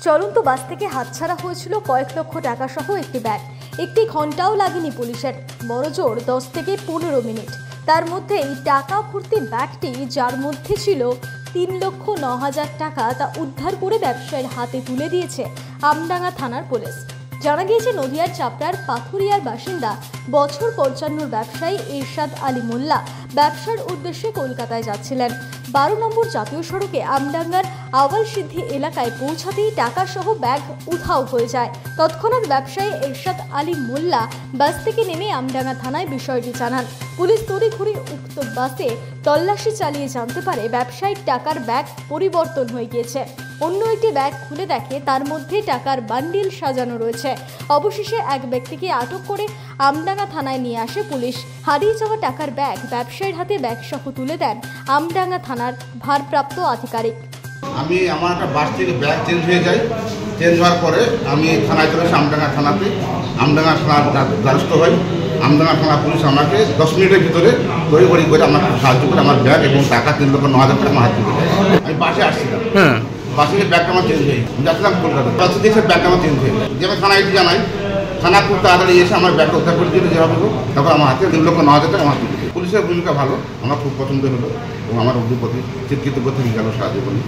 চলন্ত বাস থেকে হাতছাড়া হয়েছিল কয়েক লক্ষ টাকা সহ একটি ব্যাগ। একটি ঘন্টাও লাগেনি পুলিশের, বড়জোর 10 থেকে 15 মিনিট। তার মধ্যেই টাকা ভর্তি ব্যাগটি, যার মধ্যে ছিল 3,09,000 টাকা, তা উদ্ধার করে ব্যবসায়ীর হাতে তুলে দিয়েছে আমডাঙ্গা থানার পুলিশ। জানা গিয়েছে, নদিয়ার চাপড়ার পাথুরিয়ার বাসিন্দা বছর 55 ব্যবসায়ী ইরশাদ আলী মোল্লা ব্যবসার উদ্দেশ্যে কলকাতায় যাচ্ছিলেন। 12 নম্বর জাতীয় সড়কে আমডাঙ্গার আওয়াল সিদ্ধি এলাকায় পৌঁছাতেই টাকা সহ ব্যাগ উধাও হয়ে যায়। তৎক্ষণাৎ ব্যবসায়ী ইরশাদ আলী মোল্লা বাস থেকে নেমে আমডাঙ্গা থানায় বিষয়টি জানান। পুলিশ তড়িঘড়ি উক্ত বাসে তল্লাশি চালিয়ে জানতে পারে ব্যবসায়ীর টাকার ব্যাগ পরিবর্তন হয়ে গিয়েছে। অন্য একটি ব্যাগ খুলে দেখে তার মধ্যে টাকার বান্ডিল সাজানো রয়েছে। অবশেষে এক ব্যক্তিকে আটক করে আমডাঙ্গা থানায় নিয়ে আসে পুলিশ। হারিয়ে যাওয়া টাকার ব্যাগ ব্যবসায়ীর হাতে ব্যাগ সহ তুলে দেন আমডাঙ্গা থানার ভারপ্রাপ্ত আধিকারিক। আমি আমার একটা বাস থেকে ব্যাগ চেঞ্জ হয়ে যায়। চেঞ্জ হওয়ার পরে আমি থানায় চলে আসি, আমডাঙ্গা থানাতে। আমডাঙ্গা থানার দ্বারস্থ হই। আমডাঙ্গা থানা পুলিশ আমাকে 10 মিনিটের ভিতরে তড়িঘড়ি করে আমাকে সাহায্য করে আমার ব্যাগ এবং টাকা 3,09,000 টাকা আমার হাত তুলে দেয়। আমি বাসে আসছিলাম, বাসে ব্যাগটা আমার চেঞ্জ হয়ে যাচ্ছিলাম কলকাতা। বাসে দেখে ব্যাগটা আমার চেঞ্জ হয়ে যায়। যে আমি থানায় জানাই, থানা খুব তাড়াতাড়ি এসে আমার ব্যাগটা উদ্ধার করে দিতে যেভাবে হোক, তারপর আমার হাতে 3,09,000 টাকা আমার তুলে দেয়। পুলিশের ভূমিকা ভালো, আমার খুব পছন্দ হলো এবং আমার অভিজ্ঞতা চিৎকৃত করতে গেল সাহায্য করি।